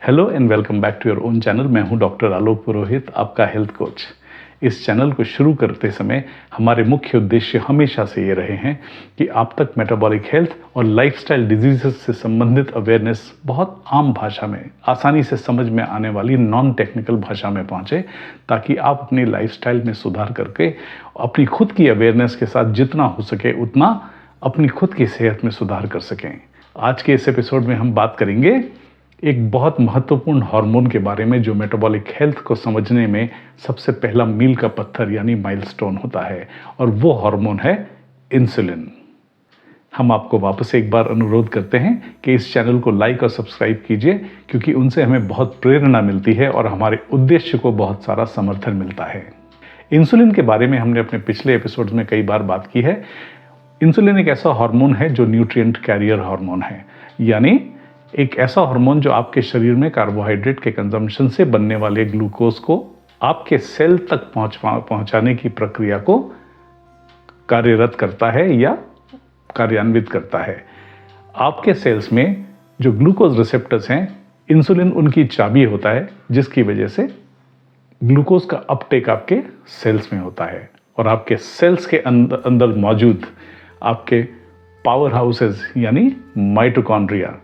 Hello and welcome back to your own channel. मैं हूं doctor आलोक पुरोहित, आपका हेल्थ कोच। इस चैनल को शुरू करते समय हमारे मुख्य उद्देश्य हमेशा से ये रहे हैं कि आप तक मेटाबॉलिक हेल्थ और लाइफस्टाइल डिजीजेस से संबंधित अवेयरनेस बहुत आम भाषा में, आसानी से समझ में आने वाली नॉन टेक्निकल भाषा में पहुंचे, ताकि आप अपनी लाइफस्टाइल में सुधार करके अपनी खुद की अवेयरनेस के साथ जितना हो सके उतना अपनी खुद की सेहत में सुधार कर सकें। आज के इस एपिसोड में हम बात करेंगे एक बहुत महत्वपूर्ण हार्मोन के बारे में, जो मेटाबॉलिक हेल्थ को समझने में सबसे पहला मील का पत्थर यानी माइलस्टोन होता है, और वो हार्मोन है इंसुलिन। हम आपको वापस एक बार अनुरोध करते हैं कि इस चैनल को लाइक और सब्सक्राइब कीजिए, क्योंकि उनसे हमें बहुत प्रेरणा मिलती है और हमारे उद्देश्य को बहुत सारा समर्थन मिलता है। इंसुलिन के बारे में हमने अपने पिछले एपिसोड्स में कई बार बात की है। इंसुलिन एक ऐसा हार्मोन है जो न्यूट्रिएंट कैरियर हार्मोन है, यानी एक ऐसा हार्मोन जो आपके शरीर में कार्बोहाइड्रेट के कंजम्पशन से बनने वाले ग्लूकोज को आपके सेल तक पहुंचाने की प्रक्रिया को कार्यरत करता है या कार्यान्वित करता है। आपके सेल्स में जो ग्लूकोज रिसेप्टर्स हैं, इंसुलिन उनकी चाबी होता है, जिसकी वजह से ग्लूकोज का अपटेक आपके सेल्स में होता है, और आपके सेल्स के अंदर मौजूद आपके पावर हाउसेस यानी माइटोकॉन्ड्रिया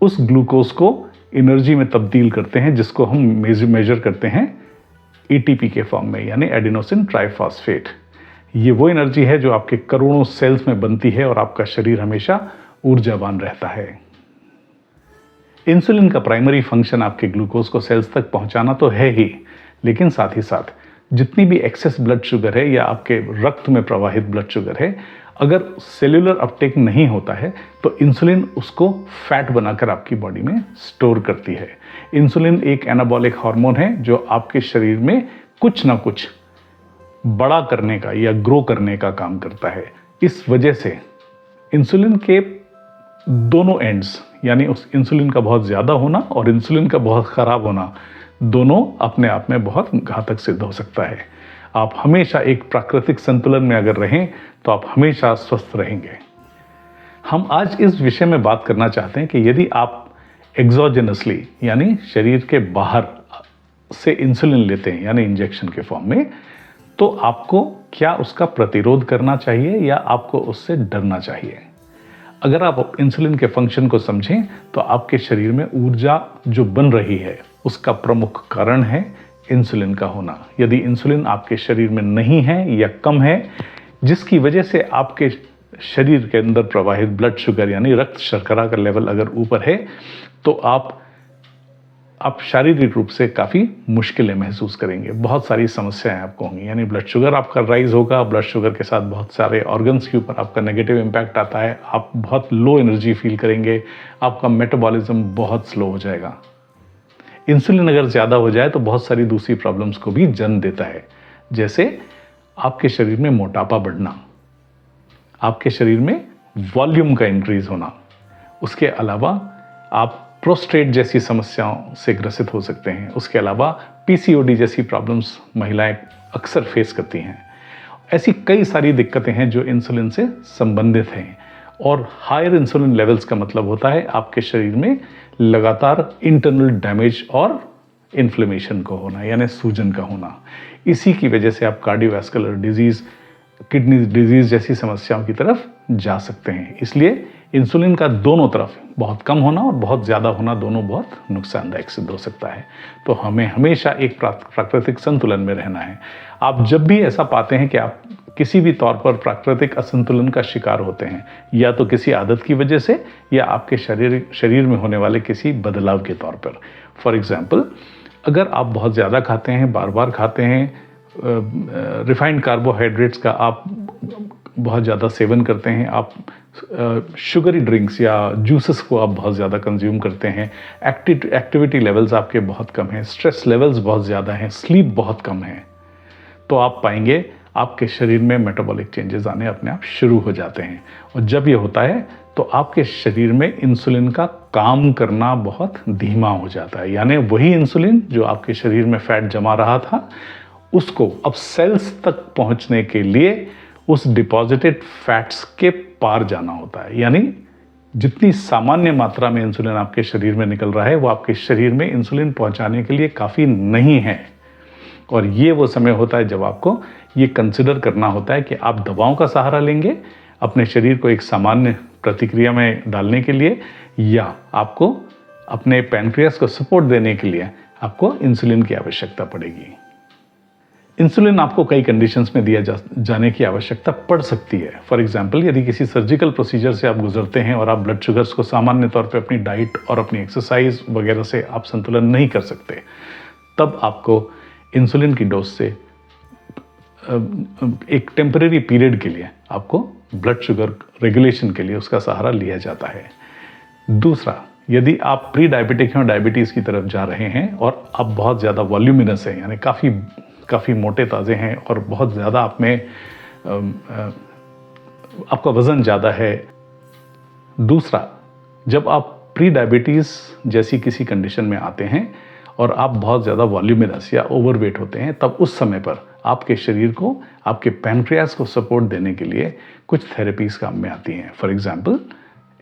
उस ग्लूकोज को एनर्जी में तब्दील करते हैं, जिसको हम मेजर करते हैं एटीपी के फॉर्म में, यानी एडिनोसिन ट्राइफॉस्फेट। ये वो एनर्जी है जो आपके करोड़ों सेल्स में बनती है और आपका शरीर हमेशा ऊर्जावान रहता है। इंसुलिन का प्राइमरी फंक्शन आपके ग्लूकोज को सेल्स तक पहुंचाना तो है ही, लेकिन साथ ही साथ जितनी भी एक्सेस ब्लड शुगर है या आपके रक्त में प्रवाहित ब्लड शुगर है, अगर सेल्यूलर अपटेक नहीं होता है तो इंसुलिन उसको फैट बनाकर आपकी बॉडी में स्टोर करती है। इंसुलिन एक एनाबॉलिक हार्मोन है जो आपके शरीर में कुछ ना कुछ बड़ा करने का या ग्रो करने का काम करता है। इस वजह से इंसुलिन के दोनों एंड्स, यानी उस इंसुलिन का बहुत ज़्यादा होना और इंसुलिन का बहुत ख़राब होना, दोनों अपने आप में बहुत घातक सिद्ध हो सकता है। आप हमेशा एक प्राकृतिक संतुलन में अगर रहें तो आप हमेशा स्वस्थ रहेंगे। हम आज इस विषय में बात करना चाहते हैं कि यदि आप एक्सोजेनसली यानी शरीर के बाहर से इंसुलिन लेते हैं, यानी इंजेक्शन के फॉर्म में, तो आपको क्या उसका प्रतिरोध करना चाहिए या आपको उससे डरना चाहिए। अगर आप इंसुलिन के फंक्शन को समझें तो आपके शरीर में ऊर्जा जो बन रही है उसका प्रमुख कारण है इंसुलिन का होना। यदि इंसुलिन आपके शरीर में नहीं है या कम है, जिसकी वजह से आपके शरीर के अंदर प्रवाहित ब्लड शुगर यानी रक्त शर्करा का लेवल अगर ऊपर है, तो आप शारीरिक रूप से काफ़ी मुश्किलें महसूस करेंगे। बहुत सारी समस्याएं आपको होंगी, यानी ब्लड शुगर आपका राइज होगा। ब्लड शुगर के साथ बहुत सारे ऑर्गन्स के ऊपर आपका नेगेटिव इम्पैक्ट आता है। आप बहुत लो एनर्जी फील करेंगे, आपका मेटाबॉलिज्म बहुत स्लो हो जाएगा। इंसुलिन अगर ज़्यादा हो जाए तो बहुत सारी दूसरी प्रॉब्लम्स को भी जन्म देता है, जैसे आपके शरीर में मोटापा बढ़ना, आपके शरीर में वॉल्यूम का इंक्रीज होना। उसके अलावा आप प्रोस्टेट जैसी समस्याओं से ग्रसित हो सकते हैं। उसके अलावा पीसीओडी जैसी प्रॉब्लम्स महिलाएं अक्सर फेस करती हैं। ऐसी कई सारी दिक्कतें हैं जो इंसुलिन से संबंधित हैं, और हायर इंसुलिन लेवल्स का मतलब होता है आपके शरीर में लगातार इंटरनल डैमेज और इन्फ्लेमेशन का होना, यानी सूजन का होना। इसी की वजह से आप कार्डियोवैस्कुलर डिजीज़, किडनी डिजीज़ जैसी समस्याओं की तरफ जा सकते हैं। इसलिए इंसुलिन का दोनों तरफ बहुत कम होना और बहुत ज़्यादा होना, दोनों बहुत नुकसानदायक सिद्ध हो सकता है। तो हमें हमेशा एक प्राकृतिक संतुलन में रहना है। आप जब भी ऐसा पाते हैं कि आप किसी भी तौर पर प्राकृतिक असंतुलन का शिकार होते हैं, या तो किसी आदत की वजह से या आपके शरीर में होने वाले किसी बदलाव के तौर पर। फॉर एग्जाम्पल, अगर आप बहुत ज़्यादा खाते हैं, बार बार खाते हैं, रिफाइंड कार्बोहाइड्रेट्स का आप बहुत ज़्यादा सेवन करते हैं, आप शुगरी ड्रिंक्स या जूसेस को आप बहुत ज़्यादा कंज्यूम करते हैं, एक्टिविटी लेवल्स आपके बहुत कम हैं, स्ट्रेस लेवल्स बहुत ज़्यादा हैं, स्लीप बहुत कम है, तो आप पाएंगे आपके शरीर में मेटाबॉलिक चेंजेस आने अपने आप शुरू हो जाते हैं। और जब ये होता है तो आपके शरीर में इंसुलिन का काम करना बहुत धीमा हो जाता है, यानी वही इंसुलिन जो आपके शरीर में फैट जमा रहा था, उसको अब सेल्स तक पहुंचने के लिए उस डिपॉजिटेड फैट्स के पार जाना होता है। यानी जितनी सामान्य मात्रा में इंसुलिन आपके शरीर में निकल रहा है वो आपके शरीर में इंसुलिन पहुंचाने के लिए काफ़ी नहीं है। और ये वो समय होता है जब आपको ये कंसिडर करना होता है कि आप दवाओं का सहारा लेंगे अपने शरीर को एक सामान्य प्रतिक्रिया में डालने के लिए, या आपको अपने पैनक्रियास को सपोर्ट देने के लिए आपको इंसुलिन की आवश्यकता पड़ेगी। इंसुलिन आपको कई कंडीशंस में दिया जाने की आवश्यकता पड़ सकती है। फॉर एग्जांपल, यदि किसी सर्जिकल प्रोसीजर से आप गुजरते हैं और आप ब्लड शुगर्स को सामान्य तौर पे अपनी डाइट और अपनी एक्सरसाइज वगैरह से आप संतुलन नहीं कर सकते, तब आपको इंसुलिन की डोज से एक टेम्परेरी पीरियड के लिए आपको ब्लड शुगर रेगुलेशन के लिए उसका सहारा लिया जाता है। दूसरा, यदि आप प्री डायबिटिक हैं और डायबिटीज़ की तरफ जा रहे हैं और आप बहुत ज़्यादा वॉल्यूमिनस हैं, यानी काफ़ी मोटे ताज़े हैं और बहुत ज़्यादा आप में आपका वज़न ज़्यादा है। दूसरा, जब आप प्री डायबिटीज़ जैसी किसी कंडीशन में आते हैं और आप बहुत ज़्यादा वॉल्यूमिनस या ओवरवेट होते हैं, तब उस समय पर आपके शरीर को, आपके पैनक्रियास को सपोर्ट देने के लिए कुछ थेरेपीज़ काम में आती हैं। For example,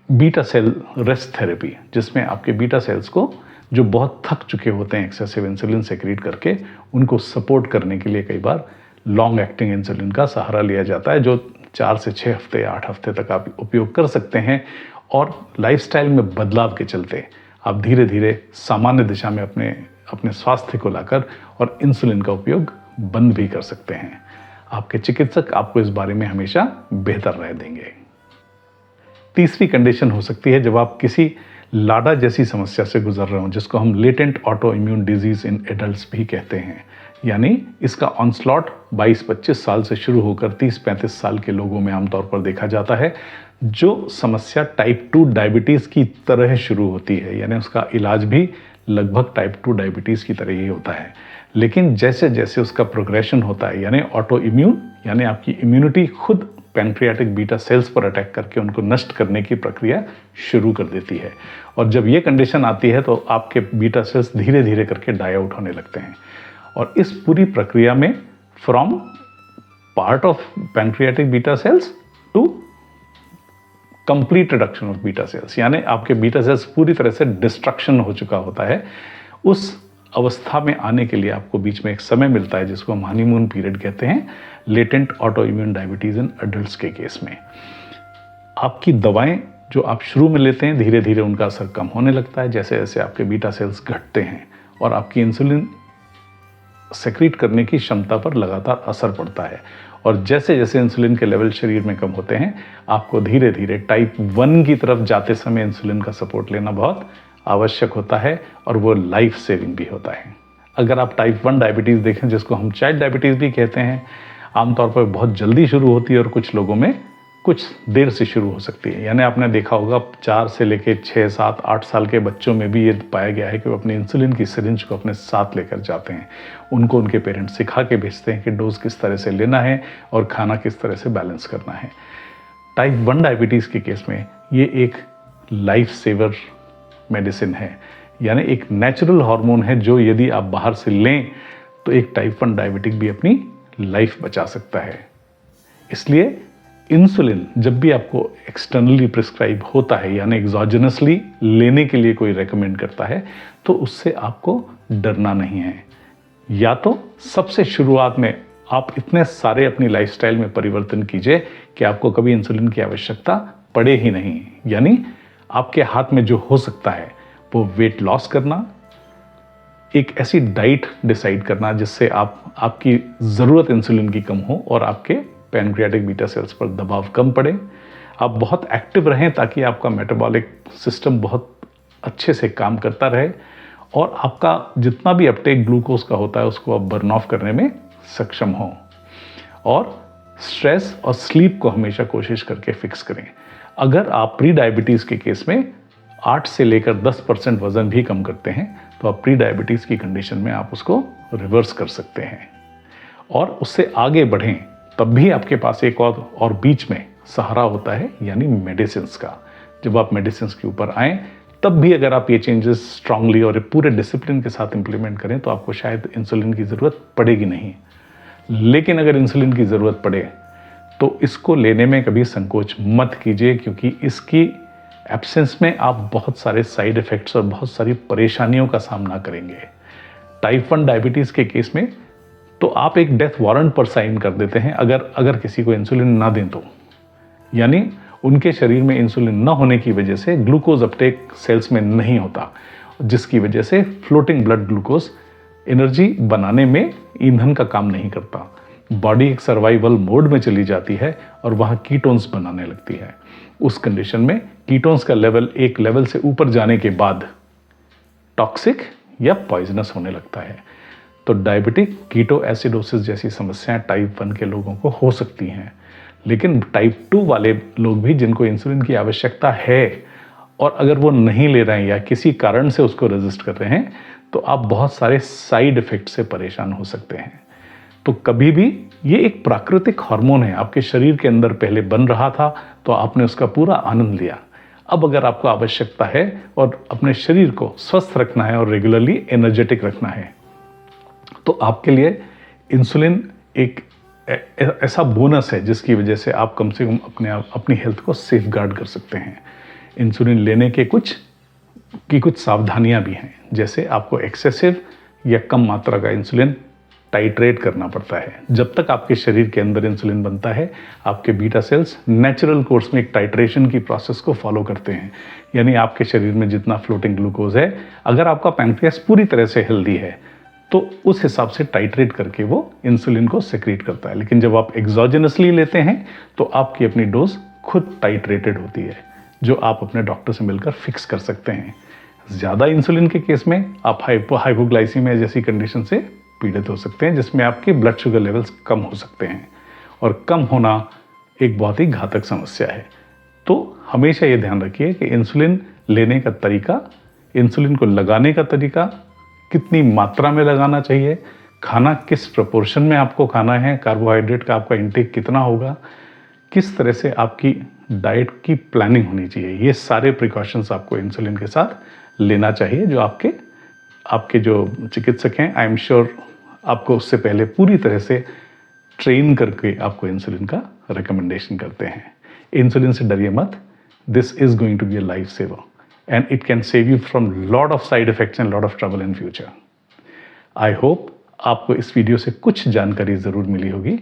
beta cell rest therapy, जिसमें आपके बीटा सेल्स को, जो बहुत थक चुके होते हैं एक्सेसिव इंसुलिन सेक्रेट करके, उनको सपोर्ट करने के लिए कई बार लॉन्ग एक्टिंग इंसुलिन का सहारा लिया जाता है, जो 4 से 6 हफ्ते, 8 हफ्ते तक आप उपयोग कर सकते हैं। और लाइफस्टाइल में बदलाव के चलते आप धीरे धीरे सामान्य दिशा में अपने स्वास्थ्य को लाकर और इंसुलिन का उपयोग बंद भी कर सकते हैं। आपके चिकित्सक आपको इस बारे में हमेशा बेहतर राय देंगे। तीसरी कंडीशन हो सकती है जब आप किसी लाडा जैसी समस्या से गुजर रहे हों, जिसको हम latent auto immune disease in adults भी कहते हैं। यानी इसका ऑनस्लॉट 22-25 साल से शुरू होकर 30-35 साल के लोगों में आमतौर पर देखा जाता है, जो समस्या टाइप 2 डायबिटीज़ की तरह शुरू होती है। यानी उसका इलाज भी लगभग टाइप 2 डायबिटीज़ की तरह ही होता है, लेकिन जैसे जैसे उसका प्रोग्रेशन होता है, यानी ऑटो इम्यून, यानी आपकी इम्यूनिटी खुद पैनक्रियाटिक बीटा सेल्स पर अटैक करके उनको नष्ट करने की प्रक्रिया शुरू कर देती है। और जब ये कंडीशन आती है तो आपके बीटा सेल्स धीरे धीरे करके डाई आउट होने लगते हैं। और इस पूरी प्रक्रिया में from part of pancreatic beta cells to complete reduction of beta cells, यानी आपके बीटा सेल्स पूरी तरह से डिस्ट्रक्शन हो चुका होता है, उस अवस्था में आने के लिए आपको बीच में एक समय मिलता है जिसको हम हनीमून पीरियड कहते हैं, latent auto immune diabetes in adults के केस में। आपकी दवाएं जो आप शुरू में लेते हैं, धीरे धीरे उनका असर कम होने लगता है जैसे जैसे आपके बीटा सेल्स घटते हैं, और आपकी इंसुलिन सेक्रीट करने की क्षमता पर लगातार असर पड़ता है। और जैसे जैसे इंसुलिन के लेवल शरीर में कम होते हैं, आपको धीरे धीरे टाइप 1 की तरफ जाते समय इंसुलिन का सपोर्ट लेना बहुत आवश्यक होता है, और वो लाइफ सेविंग भी होता है। अगर आप टाइप 1 डायबिटीज़ देखें, जिसको हम चाइल्ड डायबिटीज़ भी कहते हैं, आमतौर पर बहुत जल्दी शुरू होती है और कुछ लोगों में कुछ देर से शुरू हो सकती है। यानी आपने देखा होगा 4 से लेकर 6, 7, 8 साल के बच्चों में भी ये पाया गया है कि वो अपनी इंसुलिन की सिरिंज को अपने साथ लेकर जाते हैं। उनको उनके पेरेंट्स सिखा के भेजते हैं कि डोज किस तरह से लेना है और खाना किस तरह से बैलेंस करना है। टाइप 1 डायबिटीज़ के केस में ये एक लाइफ सेवर मेडिसिन है, यानी एक नेचुरल हार्मोन है जो यदि आप बाहर से लें तो एक टाइप 1 डायबिटिक भी अपनी लाइफ बचा सकता है। इसलिए इंसुलिन जब भी आपको एक्सटर्नली प्रिस्क्राइब होता है, यानी एक्सोजेनसली लेने के लिए कोई रेकमेंड करता है, तो उससे आपको डरना नहीं है। या तो सबसे शुरुआत में आप इतने सारे अपनी लाइफस्टाइल में परिवर्तन कीजिए कि आपको कभी इंसुलिन की आवश्यकता पड़े ही नहीं। यानी आपके हाथ में जो हो सकता है वो वेट लॉस करना, एक ऐसी डाइट डिसाइड करना जिससे आपकी ज़रूरत इंसुलिन की कम हो और आपके पैनक्रियाटिक बीटा सेल्स पर दबाव कम पड़े। आप बहुत एक्टिव रहें ताकि आपका मेटाबॉलिक सिस्टम बहुत अच्छे से काम करता रहे, और आपका जितना भी अपटेक ग्लूकोज का होता है उसको आप बर्न ऑफ करने में सक्षम हो। और स्ट्रेस और स्लीप को हमेशा कोशिश करके फिक्स करें। अगर आप प्री डायबिटीज़ के केस में 8 से लेकर 10% वज़न भी कम करते हैं तो आप प्री डायबिटीज़ की कंडीशन में आप उसको रिवर्स कर सकते हैं और उससे आगे बढ़ें। तब भी आपके पास एक और बीच में सहारा होता है, यानी मेडिसिन्स का। जब आप मेडिसिन्स के ऊपर आएँ तब भी अगर आप ये चेंजेस स्ट्रांगली और पूरे डिसिप्लिन के साथ इंप्लीमेंट करें तो आपको शायद इंसुलिन की ज़रूरत पड़ेगी नहीं। लेकिन अगर इंसुलिन की ज़रूरत पड़े तो इसको लेने में कभी संकोच मत कीजिए, क्योंकि इसकी एब्सेंस में आप बहुत सारे साइड इफ़ेक्ट्स और बहुत सारी परेशानियों का सामना करेंगे। टाइप 1 डायबिटीज़ के केस में तो आप एक डेथ वारंट पर साइन कर देते हैं अगर किसी को इंसुलिन ना दें तो, यानी उनके शरीर में इंसुलिन ना होने की वजह से ग्लूकोज अपटेक सेल्स में नहीं होता, जिसकी वजह से फ्लोटिंग ब्लड ग्लूकोज एनर्जी बनाने में ईंधन का काम नहीं करता। बॉडी एक सर्वाइवल मोड में चली जाती है और वहाँ कीटोन्स बनाने लगती है। उस कंडीशन में कीटोन्स का लेवल एक लेवल से ऊपर जाने के बाद टॉक्सिक या पॉइजनस होने लगता है। तो डायबिटिक कीटो एसिडोसिस जैसी समस्याएं टाइप 1 के लोगों को हो सकती हैं, लेकिन टाइप 2 वाले लोग भी जिनको इंसुलिन की आवश्यकता है और अगर वो नहीं ले रहे हैं या किसी कारण से उसको रेजिस्ट कर रहे हैं, तो आप बहुत सारे साइड इफ़ेक्ट से परेशान हो सकते हैं। तो कभी भी ये एक प्राकृतिक हार्मोन है, आपके शरीर के अंदर पहले बन रहा था तो आपने उसका पूरा आनंद लिया। अब अगर आपको आवश्यकता है और अपने शरीर को स्वस्थ रखना है और रेगुलरली एनर्जेटिक रखना है, तो आपके लिए इंसुलिन एक ऐसा बोनस है जिसकी वजह से आप कम से कम अपनी हेल्थ को सेफ गार्ड कर सकते हैं। इंसुलिन लेने के कुछ सावधानियां भी हैं, जैसे आपको एक्सेसिव या कम मात्रा का इंसुलिन टाइट्रेट करना पड़ता है। जब तक आपके शरीर के अंदर इंसुलिन बनता है, आपके बीटा सेल्स नेचुरल कोर्स में एक टाइट्रेशन की प्रोसेस को फॉलो करते हैं, यानी आपके शरीर में जितना फ्लोटिंग ग्लूकोज है, अगर आपका पैंक्रियास पूरी तरह से हेल्दी है तो उस हिसाब से टाइट्रेट करके वो इंसुलिन को सेक्रेट करता है। लेकिन जब आप एक्सोजेनसली लेते हैं तो आपकी अपनी डोज खुद टाइट्रेटेड होती है, जो आप अपने डॉक्टर से मिलकर फिक्स कर सकते हैं। ज़्यादा इंसुलिन के केस में आप हाइपोग्लाइसीमिया जैसी कंडीशन से पीड़ित हो सकते हैं, जिसमें आपके ब्लड शुगर लेवल्स कम हो सकते हैं, और कम होना एक बहुत ही घातक समस्या है। तो हमेशा ये ध्यान रखिए कि इंसुलिन लेने का तरीका, इंसुलिन को लगाने का तरीका, कितनी मात्रा में लगाना चाहिए, खाना किस प्रोपोर्शन में आपको खाना है, कार्बोहाइड्रेट का आपका इंटेक कितना होगा, किस तरह से आपकी डाइट की प्लानिंग होनी चाहिए, ये सारे प्रिकॉशंस आपको इंसुलिन के साथ लेना चाहिए, जो आपके जो चिकित्सक हैं, आई एम श्योर आपको उससे पहले पूरी तरह से ट्रेन करके आपको इंसुलिन का रिकमेंडेशन करते हैं। इंसुलिन से डरिए मत, this is going to be a life saver and it can save you from lot of side effects and lot of trouble in future. I hope आपको इस वीडियो से कुछ जानकारी ज़रूर मिली होगी।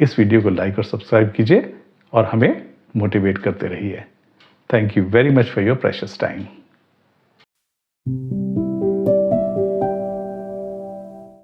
इस वीडियो को लाइक और सब्सक्राइब कीजिए और हमें मोटिवेट करते रहिए। Thank you very much for your precious time.